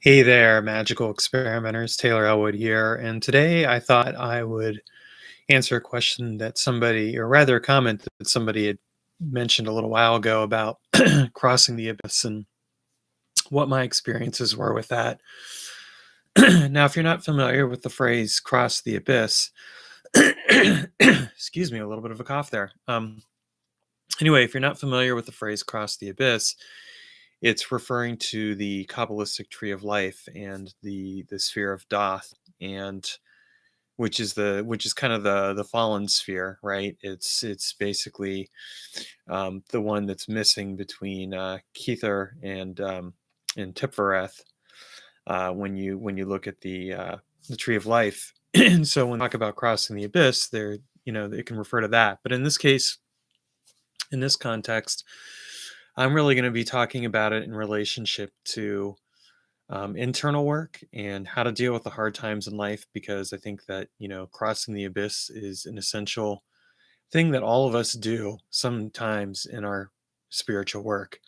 Hey there, magical experimenters. Taylor Ellwood here. And today I thought I would answer a question that somebody, or rather a comment that somebody had mentioned a little while ago about crossing the abyss and what my experiences were with that. Now, if you're not familiar with the phrase cross the abyss, excuse me, a little bit of a cough there. Anyway, if you're not familiar with the phrase cross the abyss, it's referring to the Kabbalistic tree of life and the sphere of Daath, and which is kind of the fallen sphere, right? It's basically the one that's missing between Kether and Tiphareth when you look at the tree of life. And so when we talk about crossing the abyss, there it can refer to that. But in this case, in this context, I'm really going to be talking about it in relationship to internal work and how to deal with the hard times in life, because I think that, crossing the abyss is an essential thing that all of us do sometimes in our spiritual work.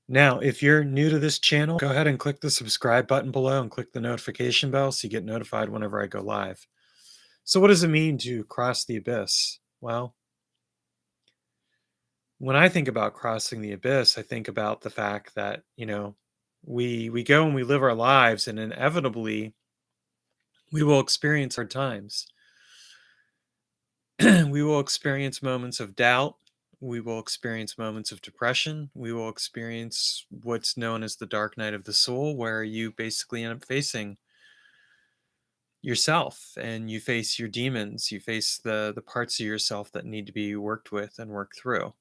Now, if you're new to this channel, go ahead and click the subscribe button below and click the notification bell so you get notified whenever I go live. So, what does it mean to cross the abyss? Well, when I think about crossing the abyss, I think about the fact that, we go and we live our lives, and inevitably we will experience hard times. We will experience moments of doubt. We will experience moments of depression. We will experience what's known as the dark night of the soul, where you basically end up facing yourself and you face your demons. You face the parts of yourself that need to be worked with and worked through.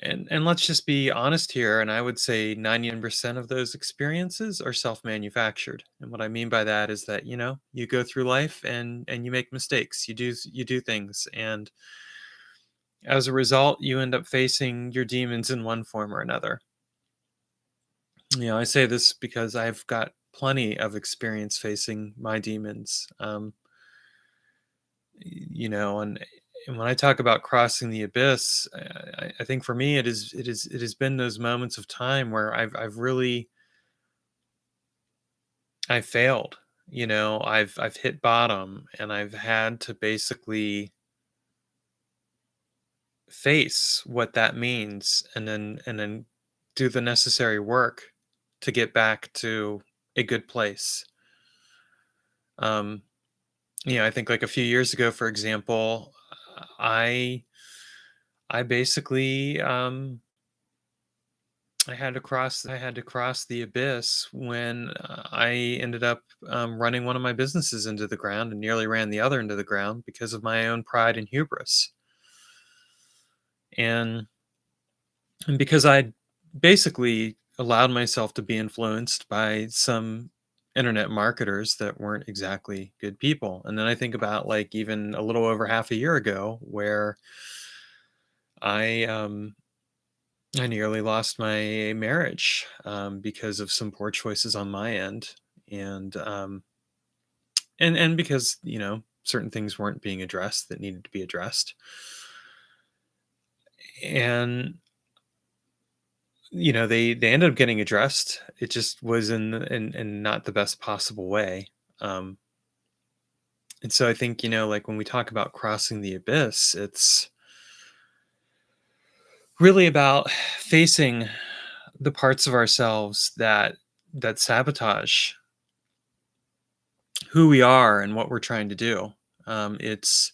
And let's just be honest here, and I would say 99% of those experiences are self-manufactured. And what I mean by that is that, you go through life and you make mistakes. You do things, and as a result, you end up facing your demons in one form or another. I say this because I've got plenty of experience facing my demons. And when I talk about crossing the abyss, I think for me it has been those moments of time where I've failed. I've hit bottom, and I've had to basically face what that means, and then do the necessary work to get back to a good place. Um, I think like a few years ago, for example, I I basically I had to cross the abyss when I ended up running one of my businesses into the ground and nearly ran the other into the ground because of my own pride and hubris. And and because I basically allowed myself to be influenced by some internet marketers that weren't exactly good people. And then I think about like even a little over half a year ago where I I nearly lost my marriage because of some poor choices on my end, and because certain things weren't being addressed that needed to be addressed, and they ended up getting addressed. It just was in not the best possible way. Um, and so I think like when we talk about crossing the abyss, it's really about facing the parts of ourselves that sabotage who we are and what we're trying to do. It's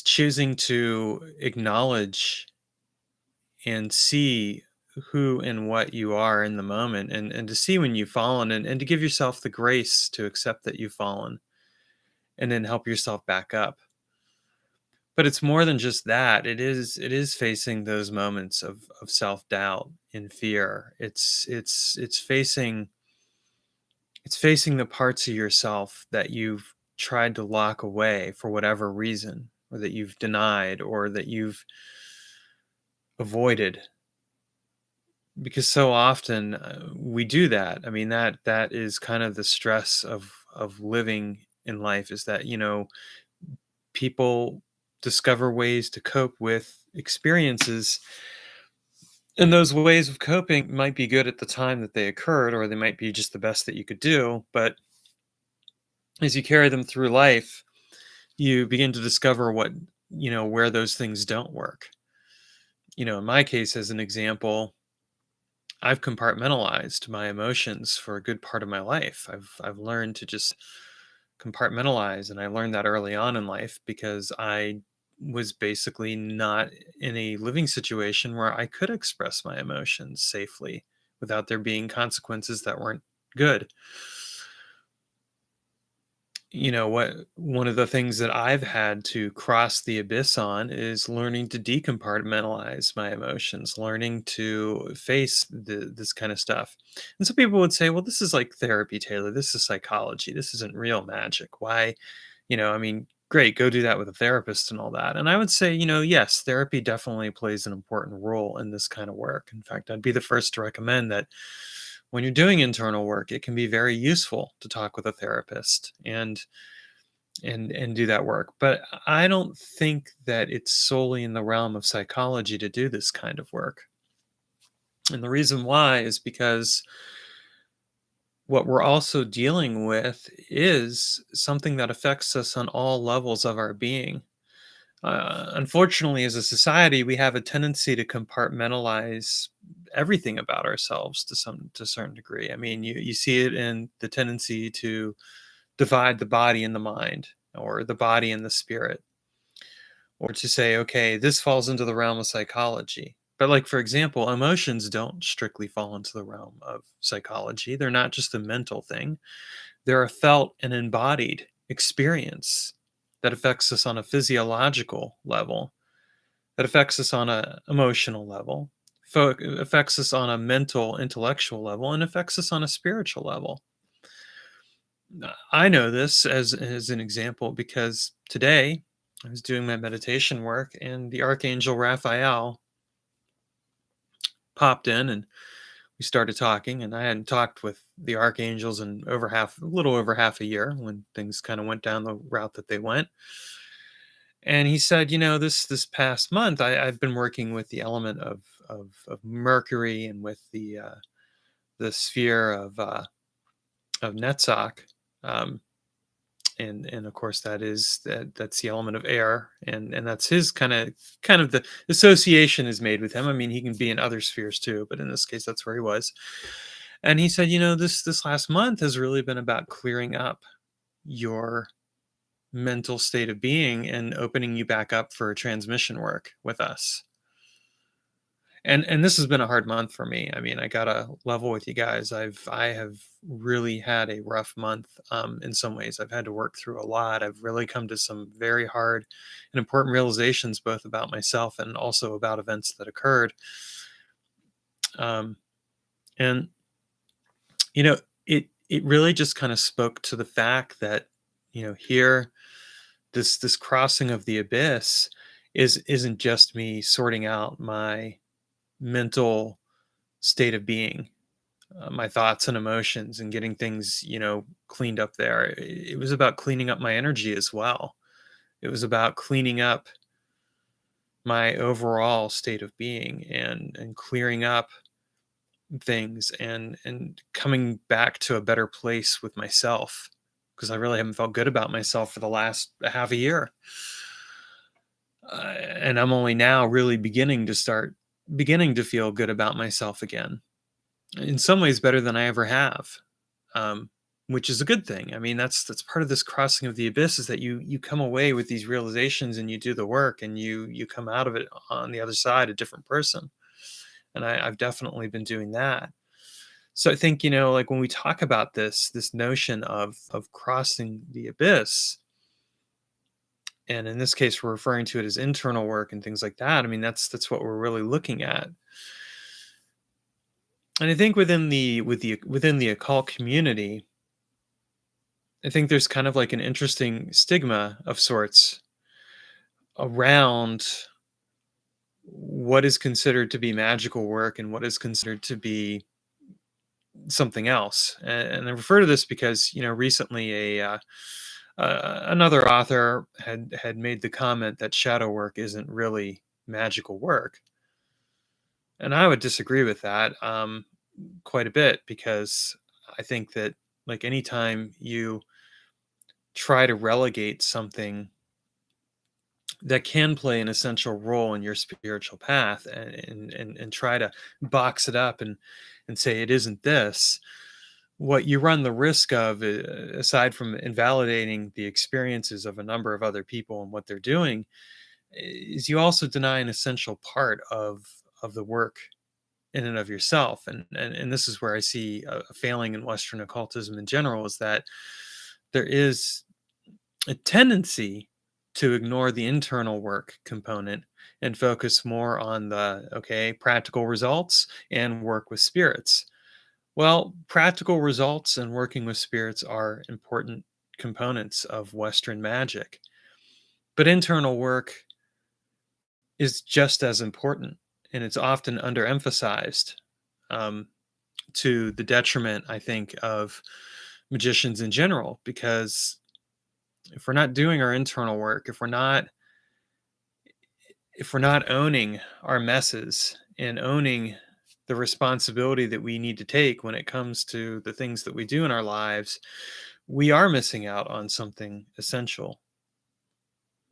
choosing to acknowledge and see who and what you are in the moment, and to see when you've fallen, and to give yourself the grace to accept that you've fallen and then help yourself back up. But it's more than just that. It is facing those moments of self-doubt and fear. It's facing the parts of yourself that you've tried to lock away for whatever reason, or that you've denied, or that you've avoided. Because so often we do that. I mean, that is kind of the stress of living in life, is that people discover ways to cope with experiences And those ways of coping might be good at the time that they occurred, or they might be just the best that you could do. But as you carry them through life, you begin to discover where those things don't work. In my case, as an example, I've compartmentalized my emotions for a good part of my life. I've learned to just compartmentalize, and I learned that early on in life because I was basically not in a living situation where I could express my emotions safely without there being consequences that weren't good. What one of the things that I've had to cross the abyss on is learning to decompartmentalize my emotions, learning to face this kind of stuff. And some people would say, well, this is like therapy, Taylor. This is psychology. This isn't real magic. Why? I mean, great, go do that with a therapist and all that. And I would say, yes, therapy definitely plays an important role in this kind of work. In fact, I'd be the first to recommend that when you're doing internal work, it can be very useful to talk with a therapist and do that work. But I don't think that it's solely in the realm of psychology to do this kind of work. And the reason why is because what we're also dealing with is something that affects us on all levels of our being. Unfortunately, as a society, we have a tendency to compartmentalize everything about ourselves to a certain degree. I mean, you see it in the tendency to divide the body and the mind, or the body and the spirit, or to say, okay, this falls into the realm of psychology. But, like, for example, emotions don't strictly fall into the realm of psychology. They're not just a mental thing, they're a felt and embodied experience that affects us on a physiological level, that affects us on a emotional level, affects us on a mental, intellectual level, and affects us on a spiritual level. I know this as an example because today I was doing my meditation work and the archangel Raphael popped in and we started talking, and I hadn't talked with the archangels in a little over half a year when things kind of went down the route that they went. And he said, this past month I've been working with the element of Mercury, and with the sphere of Netzach. Um, and of course that's the element of air, and that's his kind of the association is made with him. I mean, he can be in other spheres too, but in this case that's where he was. And he said, this last month has really been about clearing up your mental state of being and opening you back up for transmission work with us. And this has been a hard month for me. I mean, I gotta level with you guys. I have really had a rough month. In some ways, I've had to work through a lot. I've really come to some very hard and important realizations, both about myself and also about events that occurred. Um, and you know, it really just kind of spoke to the fact that here, this crossing of the abyss isn't just me sorting out my mental state of being, my thoughts and emotions, and getting things cleaned up there. It was about cleaning up my energy as well. It was about cleaning up my overall state of being, and clearing up things, and coming back to a better place with myself, because I really haven't felt good about myself for the last half a year. And I'm only now really beginning to feel good about myself again, in some ways better than I ever have, um, which is a good thing. I mean, that's part of this crossing of the abyss, is that you come away with these realizations and you do the work, and you come out of it on the other side a different person. And I've definitely been doing that. So I think, like, when we talk about this notion of crossing the abyss, and in this case we're referring to it as internal work and things like that. I mean, that's what we're really looking at. And I think within the occult community, I think there's kind of like an interesting stigma of sorts around what is considered to be magical work and what is considered to be something else. And I refer to this because recently another author had made the comment that shadow work isn't really magical work. And I would disagree with that quite a bit, because I think that, like, anytime you try to relegate something that can play an essential role in your spiritual path, and try to box it up and say it isn't this, what you run the risk of, aside from invalidating the experiences of a number of other people and what they're doing, is you also deny an essential part of the work in and of yourself. And this is where I see a failing in Western occultism in general, is that there is a tendency to ignore the internal work component and focus more on the, okay, practical results and work with spirits. Well, practical results and working with spirits are important components of Western magic, but internal work is just as important, and it's often underemphasized, um, to the detriment, I think, of magicians in general. Because if we're not doing our internal work, if we're not owning our messes and owning the responsibility that we need to take when it comes to the things that we do in our lives, we are missing out on something essential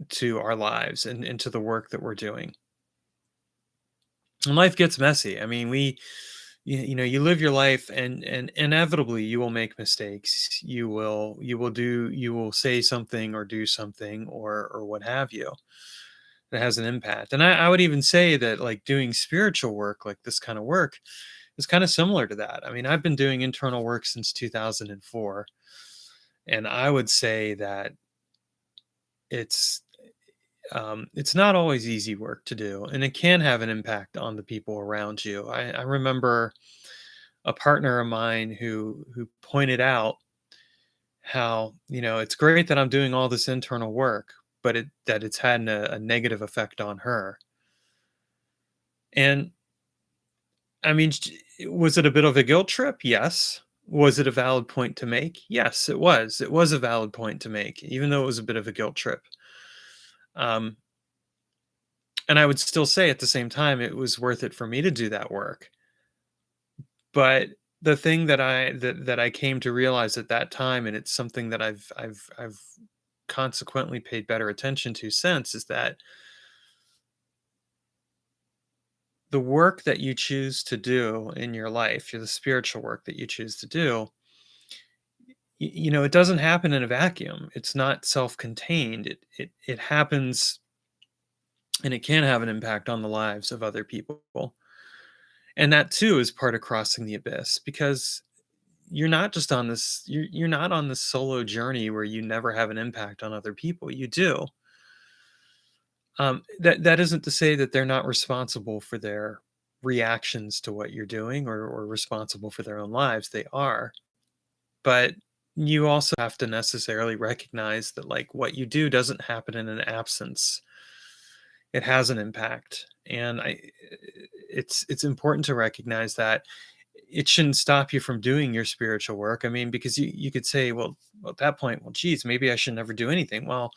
to our lives and to the work that we're doing. And life gets messy. I mean, you live your life, and inevitably you will make mistakes. You will say something or do something, or what have you, that has an impact. And I would even say that, like, doing spiritual work, like this kind of work, is kind of similar to that. I mean, I've been doing internal work since 2004, and I would say that it's it's not always easy work to do, and it can have an impact on the people around you. I remember a partner of mine who pointed out how, it's great that I'm doing all this internal work, but it's had a negative effect on her. And I mean, was it a bit of a guilt trip? Yes. Was it a valid point to make? Yes, it was. It was a valid point to make, even though it was a bit of a guilt trip. Um, and I would still say at the same time, it was worth it for me to do that work. But the thing that I came to realize at that time, and it's something that I've consequently paid better attention to since, is that the work that you choose to do in your life, the spiritual work that you choose to do, it doesn't happen in a vacuum. It's not self-contained. It happens, and it can have an impact on the lives of other people. And that too is part of crossing the abyss, because you're not on this solo journey where you never have an impact on other people. You do. That isn't to say that they're not responsible for their reactions to what you're doing, or responsible for their own lives. They are. But you also have to necessarily recognize that, like, what you do doesn't happen in an absence. It has an impact. And it's important to recognize that it shouldn't stop you from doing your spiritual work. I mean, because you could say, well, at that point, well, geez, maybe I should never do anything. Well,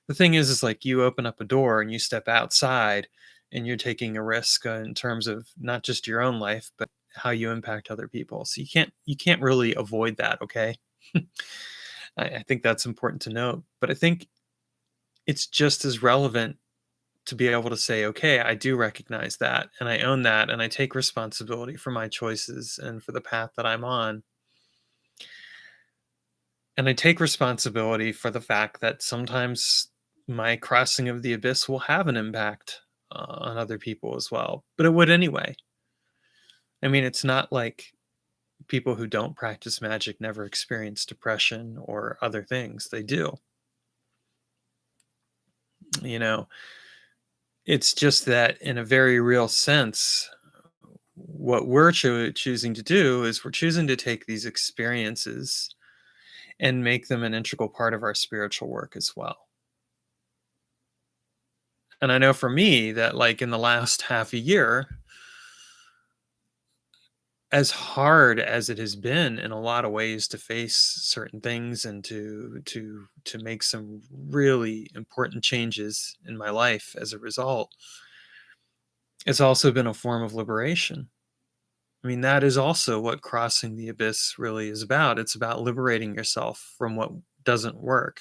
the thing is like, you open up a door and you step outside, and you're taking a risk, in terms of not just your own life, but how you impact other people. So you can't really avoid that. Okay. I think that's important to note. But I think it's just as relevant to be able to say, okay, I do recognize that, and I own that, and I take responsibility for my choices and for the path that I'm on. And I take responsibility for the fact that sometimes my crossing of the abyss will have an impact, on other people as well. But it would anyway. I mean, it's not like people who don't practice magic never experience depression or other things. They do. You know, it's just that in a very real sense, what we're choosing to do is we're choosing to take these experiences and make them an integral part of our spiritual work as well. And I know for me that, like, in the last half a year, as hard as it has been in a lot of ways to face certain things and to make some really important changes in my life as a result, It's also been a form of liberation. I mean, that is also what crossing the abyss really is about. It's about liberating yourself from what doesn't work,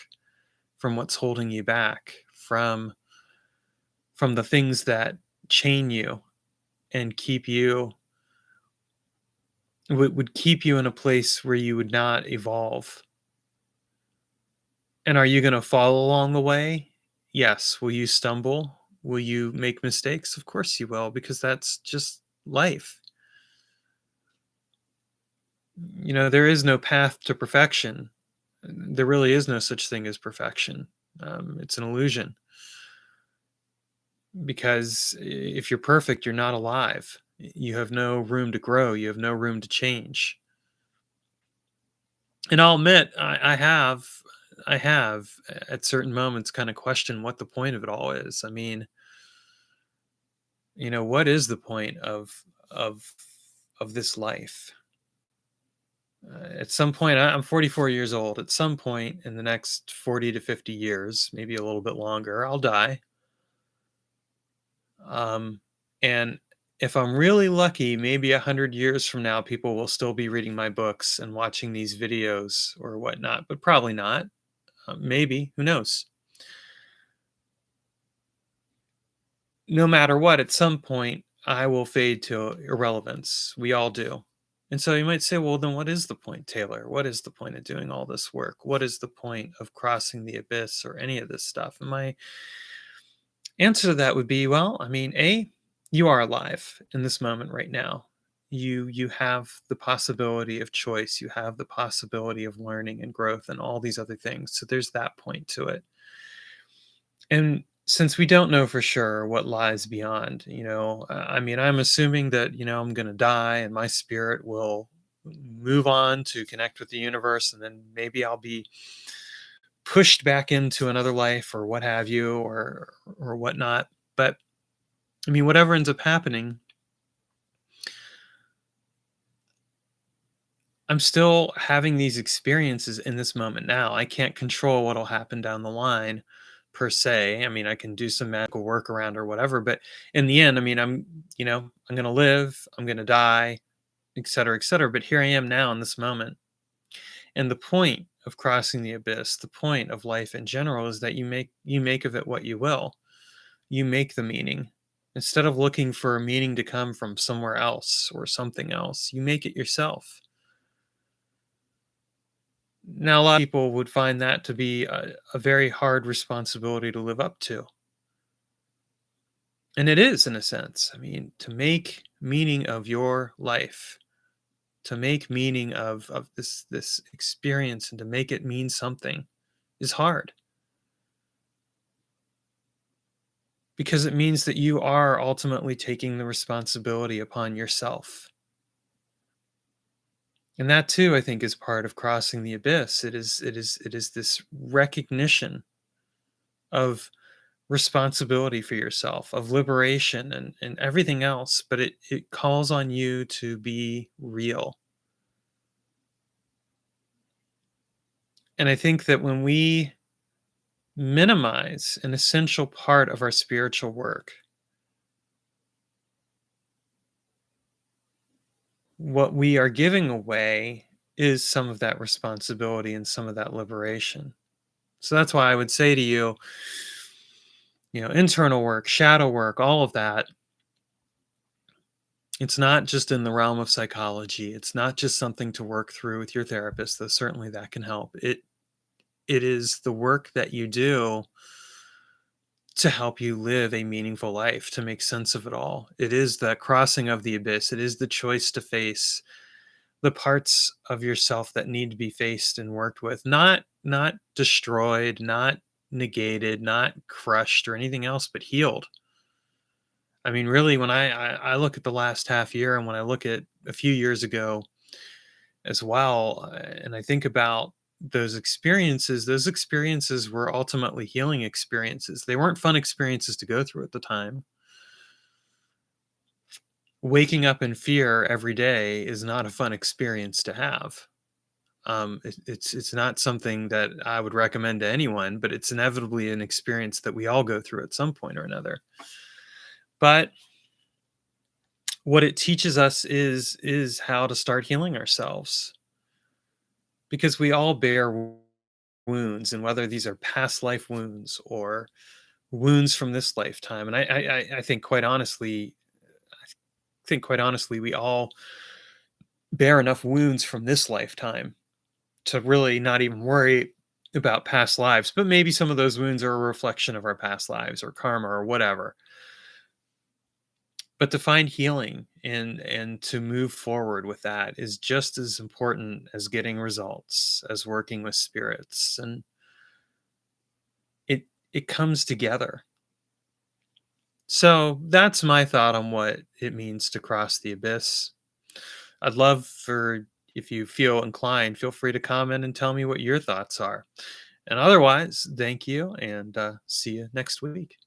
from what's holding you back, from the things that chain you and keep you would keep you in a place where you would not evolve. And are you going to fall along the way? Yes. Will you stumble? Will you make mistakes? Of course you will, because that's just life. There is no path to perfection. There really is no such thing as perfection. It's an illusion, because if you're perfect, you're not alive. You have no room to grow. You have no room to change. And I'll admit, I have at certain moments kind of questioned what the point of it all is. I mean, what is the point of of this life? At some point, I'm 44 years old. At some point in the next 40 to 50 years, maybe a little bit longer, I'll die. Um, and if I'm really lucky, maybe 100 years from now, people will still be reading my books and watching these videos or whatnot, but probably not. Maybe, who knows? No matter what, at some point, I will fade to irrelevance. We all do. And so you might say, well, then what is the point, Taylor? What is the point of doing all this work? What is the point of crossing the abyss or any of this stuff? And my answer to that would be, well, I mean, you are alive in this moment right now. You have the possibility of choice. You have the possibility of learning and growth and all these other things. So there's that point to it. And since we don't know for sure what lies beyond, I mean, I'm assuming that, I'm going to die and my spirit will move on to connect with the universe. And then maybe I'll be pushed back into another life or what have you, or whatnot. But I mean, whatever ends up happening, I'm still having these experiences in this moment now. I can't control what'll happen down the line per se. I mean, I can do some magical workaround or whatever, but in the end, I mean, I'm going to live, I'm going to die, et cetera, et cetera. But here I am now in this moment. And the point of crossing the abyss, the point of life in general, is that you make of it what you will. You make the meaning. Instead of looking for a meaning to come from somewhere else or something else, you make it yourself. Now, a lot of people would find that to be a very hard responsibility to live up to. And it is, in a sense. I mean, to make meaning of your life, to make meaning of this experience and to make it mean something is hard, because it means that you are ultimately taking the responsibility upon yourself. And that too, I think, is part of crossing the abyss. It is this recognition of responsibility for yourself, of liberation and everything else, but it calls on you to be real. And I think that when we minimize an essential part of our spiritual work, what we are giving away is some of that responsibility and some of that liberation. So that's why I would say to you, internal work, shadow work, all of that, it's not just in the realm of psychology. It's not just something to work through with your therapist, though certainly that can help. It is the work that you do to help you live a meaningful life, to make sense of it all. It is the crossing of the abyss. It is the choice to face the parts of yourself that need to be faced and worked with, not destroyed, not negated, not crushed or anything else, but healed. I mean, really, when I look at the last half year and when I look at a few years ago as well, and I think about those experiences were ultimately healing experiences. They weren't fun experiences to go through at the time. Waking up in fear every day is not a fun experience to have. It's not something that I would recommend to anyone, but it's inevitably an experience that we all go through at some point or another. But what it teaches us is how to start healing ourselves, because we all bear wounds, and whether these are past life wounds or wounds from this lifetime. And I think quite honestly, we all bear enough wounds from this lifetime to really not even worry about past lives. But maybe some of those wounds are a reflection of our past lives or karma or whatever. But to find healing and to move forward with that is just as important as getting results, as working with spirits. And it comes together. So that's my thought on what it means to cross the abyss. I'd love for, if you feel inclined, feel free to comment and tell me what your thoughts are. And otherwise, thank you, and see you next week.